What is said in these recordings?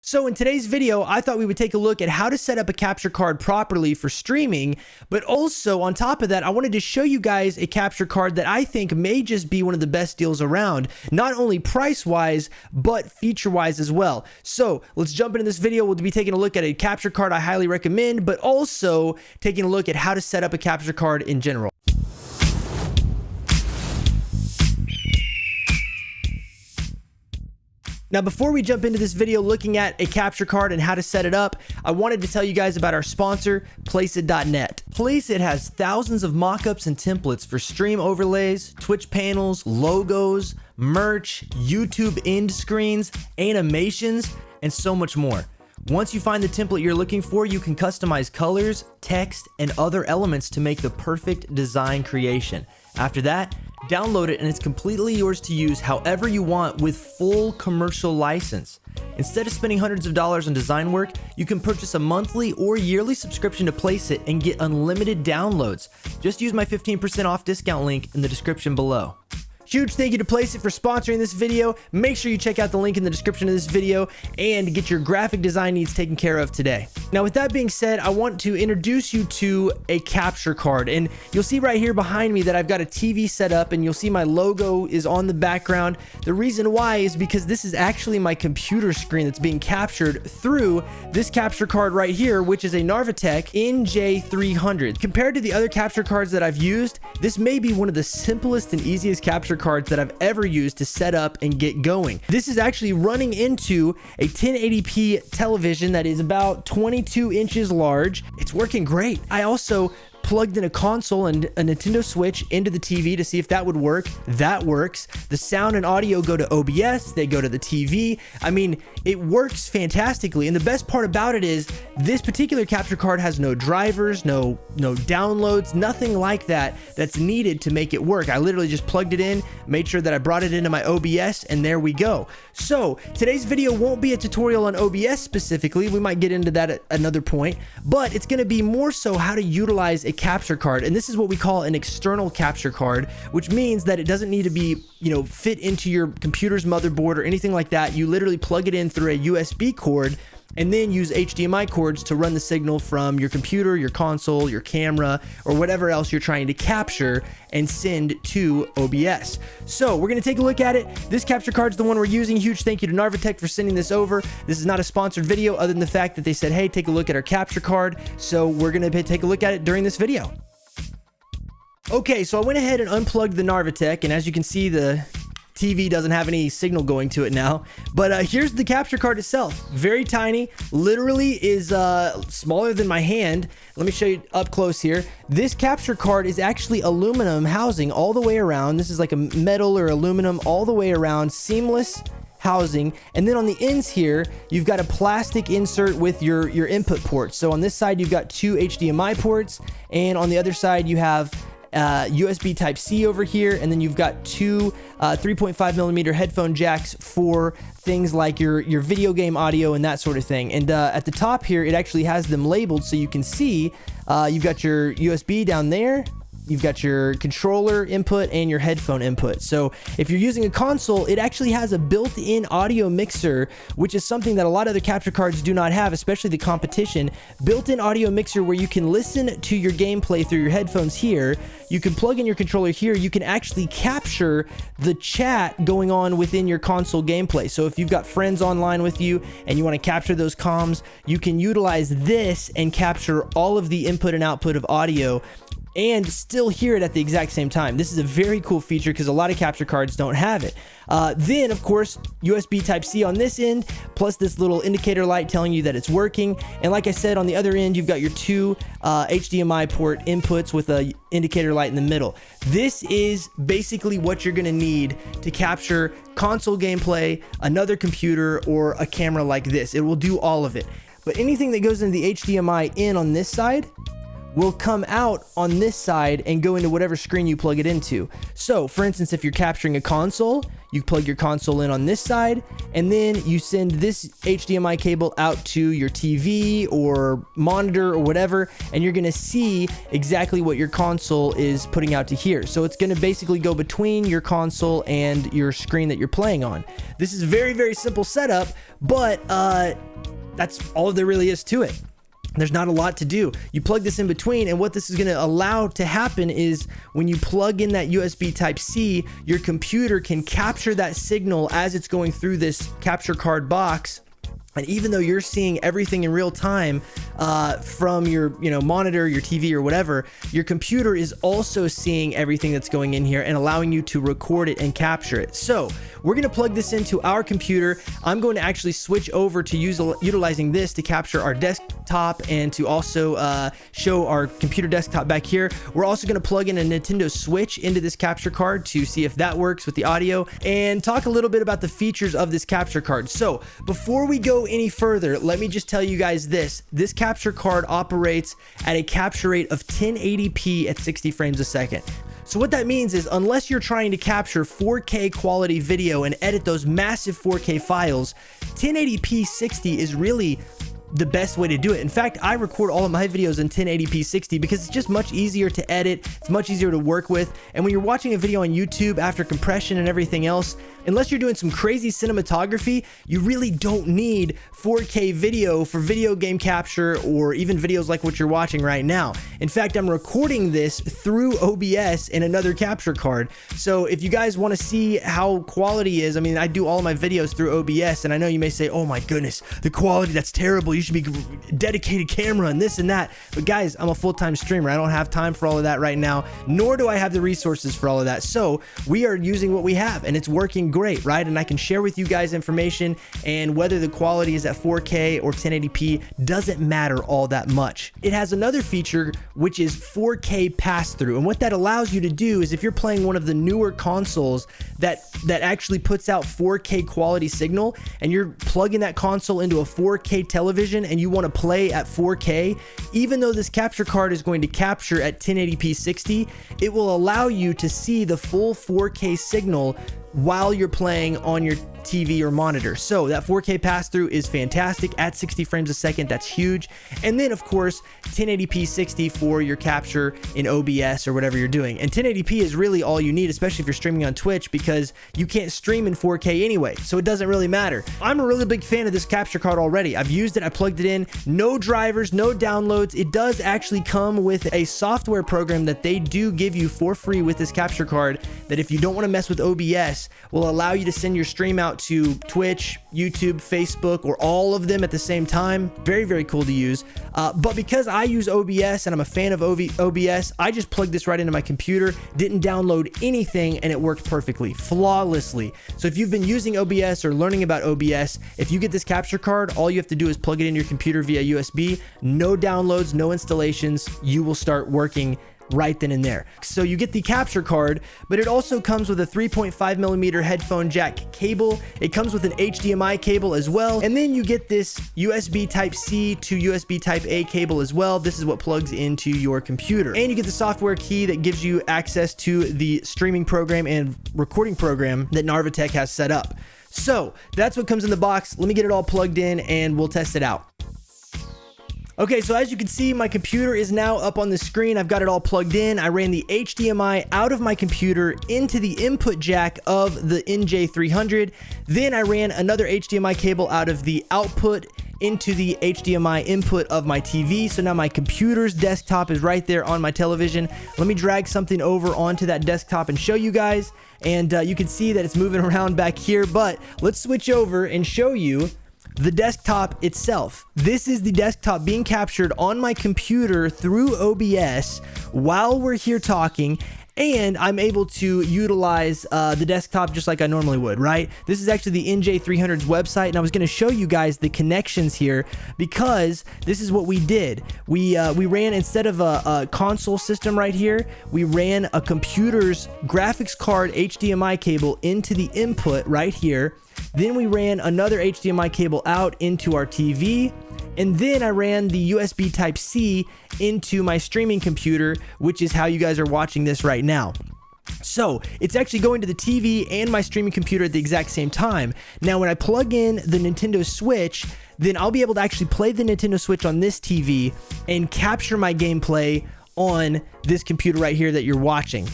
So in today's video, I thought we would take a look at how to set up a capture card properly for streaming, but also on top of that, I wanted to show you guys a capture card that I think may just be one of the best deals around, not only price-wise, but feature-wise as well. So let's jump into this video. We'll be taking a look at a capture card I highly recommend, but also taking a look at how to set up a capture card in general. Now, before we jump into this video looking at a capture card and how to set it up, I wanted to tell you guys about our sponsor, Placeit.net. Placeit has thousands of mockups and templates for stream overlays, Twitch panels, logos, merch, YouTube end screens, animations, and so much more. Once you find the template you're looking for, you can customize colors, text, and other elements to make the perfect design creation. After that, download it and it's completely yours to use however you want with full commercial license. Instead of spending hundreds of dollars on design work, you can purchase a monthly or yearly subscription to Placeit and get unlimited downloads. Just use my 15% off discount link in the description below. Huge thank you to Placeit for sponsoring this video. Make sure you check out the link in the description of this video and get your graphic design needs taken care of today. Now, with that being said, I want to introduce you to a capture card, and you'll see right here behind me that I've got a TV set up, and you'll see my logo is on the background. The reason why is because this is actually my computer screen that's being captured through this capture card right here, which is a Narvitech NJ300. Compared to the other capture cards that I've used, this may be one of the simplest and easiest capture cards that I've ever used to set up and get going. This is actually running into a 1080p television that is about 22 inches large. It's working great. I also plugged in a console and a Nintendo Switch into the TV to see if that would work. That works. The sound and audio go to OBS, they go to the TV. I mean, it works fantastically. And the best part about it is this particular capture card has no drivers, no downloads, nothing like that that's needed to make it work. I literally just plugged it in, made sure that I brought it into my OBS, and there we go. So today's video won't be a tutorial on OBS specifically. We might get into that at another point, but it's going to be more so how to utilize a capture card. And this is what we call an external capture card, which means that it doesn't need to be, fit into your computer's motherboard or anything like that. You literally plug it in through a USB cord and then use HDMI cords to run the signal from your computer, your console, your camera, or whatever else you're trying to capture and send to OBS. So we're going to take a look at it. This capture card is the one we're using. Huge thank you to Narvitech for sending this over. This is not a sponsored video other than the fact that they said, hey, take a look at our capture card. So we're going to take a look at it during this video. Okay, so I went ahead and unplugged the Narvitech, and as you can see, the TV doesn't have any signal going to it now, but here's the capture card itself. Very tiny, literally is smaller than my hand. Let me show you up close here. This capture card is actually aluminum housing all the way around. This is like a metal or aluminum all the way around, seamless housing. And then on the ends here, you've got a plastic insert with your input ports. So on this side, you've got two HDMI ports, and on the other side, you have USB Type-C over here, and then you've got two 3.5mm headphone jacks for things like your video game audio and that sort of thing. And at the top here, it actually has them labeled so you can see you've got your USB down there. You've got your controller input and your headphone input. So if you're using a console, it actually has a built-in audio mixer, which is something that a lot of other capture cards do not have, especially the competition. Built-in audio mixer where you can listen to your gameplay through your headphones here. You can plug in your controller here. You can actually capture the chat going on within your console gameplay. So if you've got friends online with you and you want to capture those comms, you can utilize this and capture all of the input and output of audio and still hear it at the exact same time. This is a very cool feature because a lot of capture cards don't have it. Then, of course, USB Type-C on this end, plus this little indicator light telling you that it's working. And like I said, on the other end, you've got your two HDMI port inputs with a indicator light in the middle. This is basically what you're gonna need to capture console gameplay, another computer, or a camera like this. It will do all of it. But anything that goes into the HDMI in on this side will come out on this side and go into whatever screen you plug it into. So for instance, if you're capturing a console, you plug your console in on this side, and then you send this HDMI cable out to your TV or monitor or whatever, and you're gonna see exactly what your console is putting out to here. So it's gonna basically go between your console and your screen that you're playing on. This is a very, very simple setup, but that's all there really is to it. There's not a lot to do. You plug this in between, and what this is going to allow to happen is when you plug in that USB Type-C, your computer can capture that signal as it's going through this capture card box. And even though you're seeing everything in real time from your monitor, your TV or whatever, your computer is also seeing everything that's going in here and allowing you to record it and capture it. So we're going to plug this into our computer. I'm going to actually switch over to utilizing this to capture our desktop and to also show our computer desktop back here. We're also going to plug in a Nintendo Switch into this capture card to see if that works with the audio and talk a little bit about the features of this capture card. So before we go any further, let me just tell you guys this capture card operates at a capture rate of 1080p at 60 frames a second. So what that means is, unless you're trying to capture 4K quality video and edit those massive 4K files, 1080p 60 is really the best way to do it. In fact, I record all of my videos in 1080p 60 because it's just much easier to edit, it's much easier to work with, and when you're watching a video on YouTube after compression and everything else, unless you're doing some crazy cinematography, you really don't need 4K video for video game capture or even videos like what you're watching right now. In fact, I'm recording this through OBS in another capture card. So if you guys want to see how quality is, I mean, I do all of my videos through OBS, and I know you may say, oh my goodness, the quality, that's terrible. You should be dedicated camera and this and that. But guys, I'm a full-time streamer. I don't have time for all of that right now, nor do I have the resources for all of that. So we are using what we have, and it's working great, right? And I can share with you guys information, and whether the quality is at 4K or 1080p doesn't matter all that much. It has another feature, which is 4K pass-through. And what that allows you to do is, if you're playing one of the newer consoles that actually puts out 4K quality signal, and you're plugging that console into a 4K television and you want to play at 4K, even though this capture card is going to capture at 1080p 60, it will allow you to see the full 4K signal while you're playing on your TV or monitor. So that 4K pass-through is fantastic at 60 frames a second. That's huge. And then of course 1080p 60 for your capture in OBS or whatever you're doing. And 1080p is really all you need, especially if you're streaming on Twitch, because you can't stream in 4K anyway, so it doesn't really matter. I'm a really big fan of this capture card already. I've used it, I plugged it in, no drivers, no downloads. It does actually come with a software program that they do give you for free with this capture card, that if you don't want to mess with OBS, will allow you to send your stream out to Twitch, YouTube, Facebook, or all of them at the same time. Very, very cool to use. But because I use OBS and I'm a fan of OBS, I just plugged this right into my computer, didn't download anything, and it worked perfectly, flawlessly. So if you've been using OBS or learning about OBS, if you get this capture card, all you have to do is plug it into your computer via USB. No downloads, no installations. You will start working right then and there. So you get the capture card, but it also comes with a 3.5mm headphone jack cable. It comes with an HDMI cable as well. And then you get this USB Type-C to USB Type-A cable as well. This is what plugs into your computer. And you get the software key that gives you access to the streaming program and recording program that Narvitech has set up. So that's what comes in the box. Let me get it all plugged in and we'll test it out. Okay, so as you can see, my computer is now up on the screen. I've got it all plugged in. I ran the HDMI out of my computer into the input jack of the NJ300. Then I ran another HDMI cable out of the output into the HDMI input of my TV. So now my computer's desktop is right there on my television. Let me drag something over onto that desktop and show you guys. And you can see that it's moving around back here, but let's switch over and show you the desktop itself. This is the desktop being captured on my computer through OBS while we're here talking, and I'm able to utilize the desktop just like I normally would, right? This is actually the NJ300's website, and I was going to show you guys the connections here because this is what we did. We ran, instead of a console system right here, we ran a computer's graphics card HDMI cable into the input right here. Then we ran another HDMI cable out into our TV, and then I ran the USB Type-C into my streaming computer, which is how you guys are watching this right now. So it's actually going to the TV and my streaming computer at the exact same time. Now, when I plug in the Nintendo Switch, then I'll be able to actually play the Nintendo Switch on this TV and capture my gameplay on this computer right here that you're watching,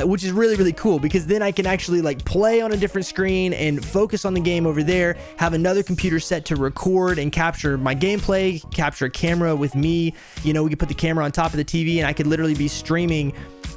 which is really, really cool, because then I can actually like play on a different screen and focus on the game over there, have another computer set to record and capture my gameplay, capture a camera with me. You know, we could put the camera on top of the TV and I could literally be streaming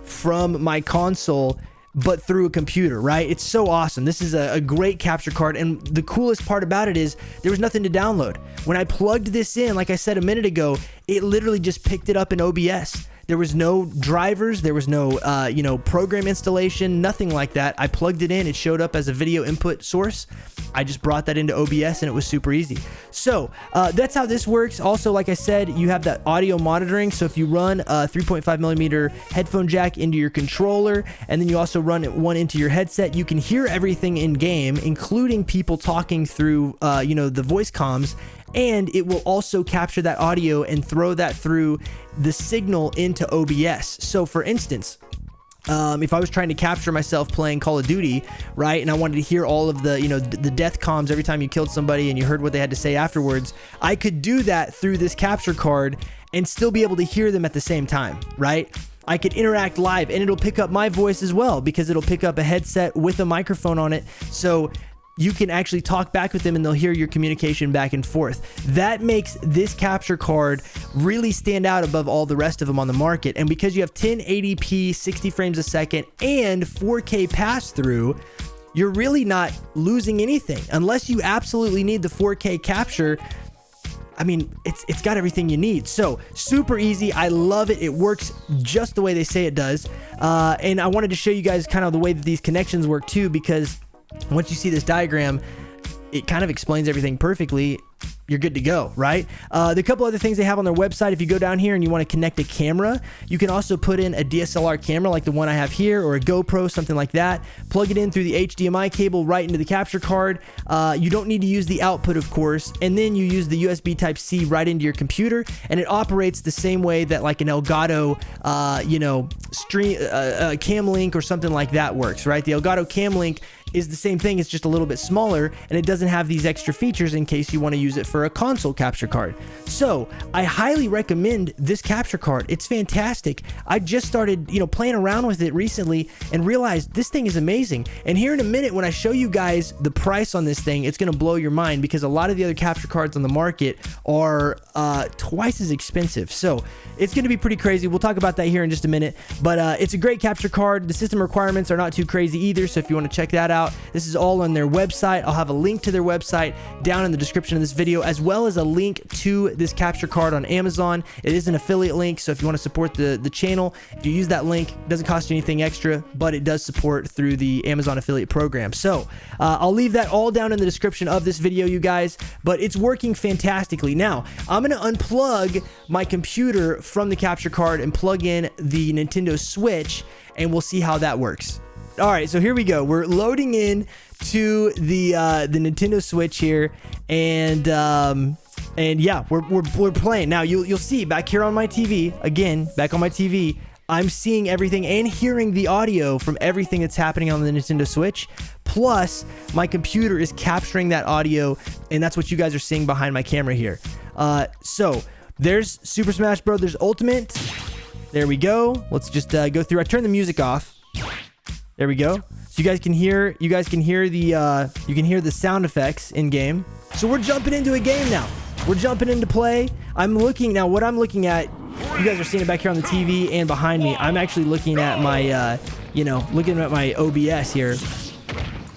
from my console, but through a computer, right? It's so awesome. This is a great capture card, and the coolest part about it is there was nothing to download. When I plugged this in, like I said a minute ago, it literally just picked it up in OBS. There was no drivers, there was no you know, program installation, nothing like that. I plugged it in, it showed up as a video input source. I just brought that into OBS and it was super easy. So that's how this works. Also, like I said, you have that audio monitoring. So if you run a 3.5mm headphone jack into your controller, and then you also run one into your headset, you can hear everything in game, including people talking through you know, the voice comms. And it will also capture that audio and throw that through the signal into OBS. So for instance, if I was trying to capture myself playing Call of Duty, right, and I wanted to hear all of the, you know, the death comms every time you killed somebody and you heard what they had to say afterwards, I could do that through this capture card and still be able to hear them at the same time, right? I could interact live, and it'll pick up my voice as well, because it'll pick up a headset with a microphone on it. So you can actually talk back with them and they'll hear your communication back and forth. That makes this capture card really stand out above all the rest of them on the market. And because you have 1080p, 60 frames a second, and 4K pass-through, you're really not losing anything. Unless you absolutely need the 4K capture, I mean, it's got everything you need. So super easy. I love it. It works just the way they say it does. And I wanted to show you guys kind of the way that these connections work too, because once you see this diagram, it kind of explains everything perfectly. You're good to go, right? The couple other things they have on their website, if you go down here and you want to connect a camera, you can also put in a DSLR camera like the one I have here, or a GoPro, something like that. Plug it in through the HDMI cable right into the capture card. You don't need to use the output, of course, and then you use the USB Type-C right into your computer, and it operates the same way that like an Elgato, you know, stream Cam Link or something like that works, right? The Elgato Cam Link is the same thing. It's just a little bit smaller, and it doesn't have these extra features in case you want to use it for a console capture card. So I highly recommend this capture card. It's fantastic. I just started, you know, playing around with it recently and realized this thing is amazing. And here in a minute, when I show you guys the price on this thing, it's going to blow your mind, because a lot of the other capture cards on the market are twice as expensive. So it's going to be pretty crazy. We'll talk about that here in just a minute, but it's a great capture card. The system requirements are not too crazy either, so if you want to check that out, this is all on their website. I'll have a link to their website down in the description of this video, as well as a link to this capture card on Amazon. It is an affiliate link, so if you want to support the channel, if you use that link, it doesn't cost you anything extra, but it does support through the Amazon affiliate program. So I'll leave that all down in the description of this video, you guys, but it's working fantastically. Now, I'm going to unplug my computer from the capture card and plug in the Nintendo Switch, and we'll see how that works. All right, so here we go. We're loading in to the Nintendo Switch here, and yeah, we're playing now. You'll see back here on my TV, again, back on my TV, I'm seeing everything and hearing the audio from everything that's happening on the Nintendo Switch. Plus, my computer is capturing that audio, and that's what you guys are seeing behind my camera here. So there's Super Smash Bros. Ultimate. There we go. Let's just go through. I turned the music off. There we go. So you guys can hear the sound effects in game. So we're jumping into a game now. We're jumping into play. I'm looking now. What I'm looking at, you guys are seeing it back here on the TV and behind me. I'm actually looking at my, looking at my OBS here.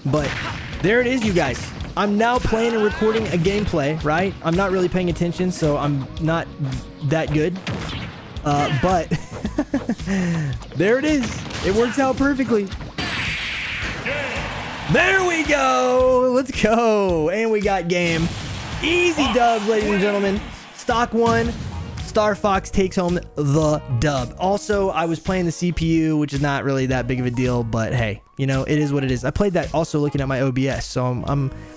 But there it is, you guys. I'm now playing and recording a gameplay, right? I'm not really paying attention, so I'm not that good. But there it is. It works out perfectly. There we go. Let's go. And we got game. Easy dubs, ladies and gentlemen. Stock 1. Star Fox takes home the dub. Also, I was playing the CPU, which is not really that big of a deal, but hey, you know, it is what it is. I played that also looking at my OBS, so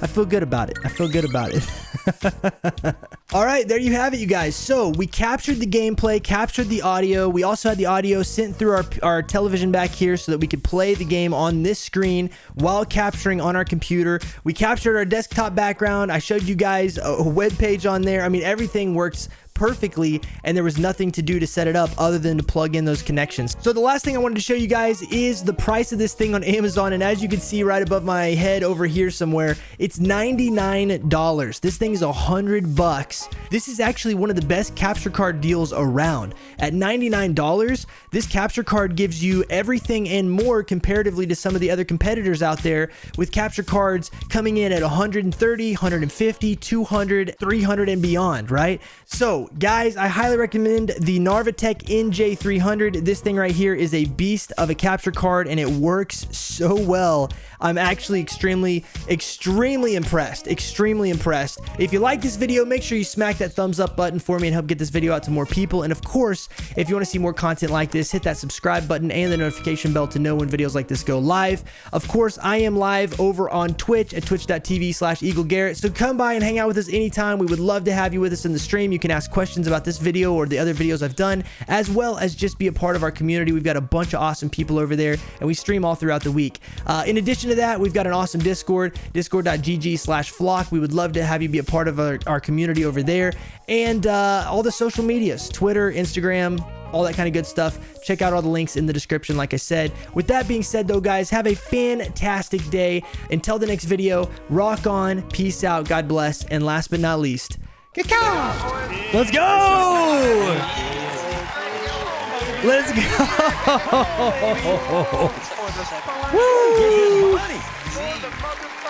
I feel good about it. I feel good about it. All right, there you have it, you guys. So we captured the gameplay, captured the audio. We also had the audio sent through our television back here so that we could play the game on this screen while capturing on our computer. We captured our desktop background. I showed you guys a web page on there. I mean, everything works perfectly, and there was nothing to do to set it up other than to plug in those connections. So the last thing I wanted to show you guys is the price of this thing on Amazon, and as you can see right above my head over here somewhere, it's $99. This thing is $100. This is actually one of the best capture card deals around. At $99, this capture card gives you everything and more comparatively to some of the other competitors out there, with capture cards coming in at 130, 150, 200, 300 and beyond, right? So guys, I highly recommend the Narvitech NJ300. This thing right here is a beast of a capture card, and it works so well. I'm actually extremely impressed. If you like this video, make sure you smack that thumbs up button for me and help get this video out to more people. And of course, if you want to see more content like this, hit that subscribe button and the notification bell to know when videos like this go live. Of course, I am live over on Twitch at twitch.tv/EagleGarrett. So come by and hang out with us anytime. We would love to have you with us in the stream. You can ask questions about this video or the other videos I've done, as well as just be a part of our community. We've got a bunch of awesome people over there, and we stream all throughout the week. In addition to that, we've got an awesome Discord, discord.gg/flock. We would love to have you be a part of our community over there, and all the social medias, Twitter, Instagram, all that kind of good stuff. Check out all the links in the description, like I said. With that being said though, guys, have a fantastic day. Until the next video, rock on, peace out, God bless, and last but not least, let's go! Let's go! Woo!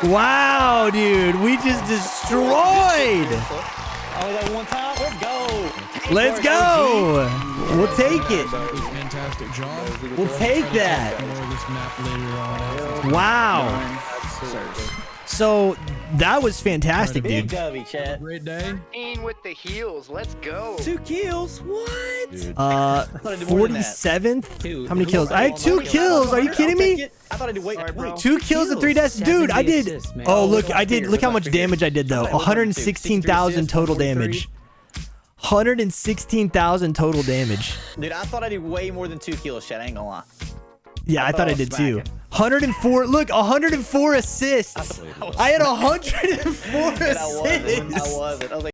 Wow, dude, we just destroyed. Let's go. We'll take it. Fantastic job. We'll take that. Wow. So that was fantastic, dude. Great day. With the heels, let's go. 2 kills? What? Dude. 47th? How many kills? I had 2 kills. Are you kidding me? I thought I did wait. 2 kills and 3 deaths. Dude, I did. Oh, look, I did. Look how much damage I did, though. 116,000 total damage. 116,000 total damage. Dude, I thought I did way more than 2 kills, Chad. I ain't gonna lie. Yeah, I thought I did too. 104. Look, 104 assists. I had 104 assists. I wasn't. I was like,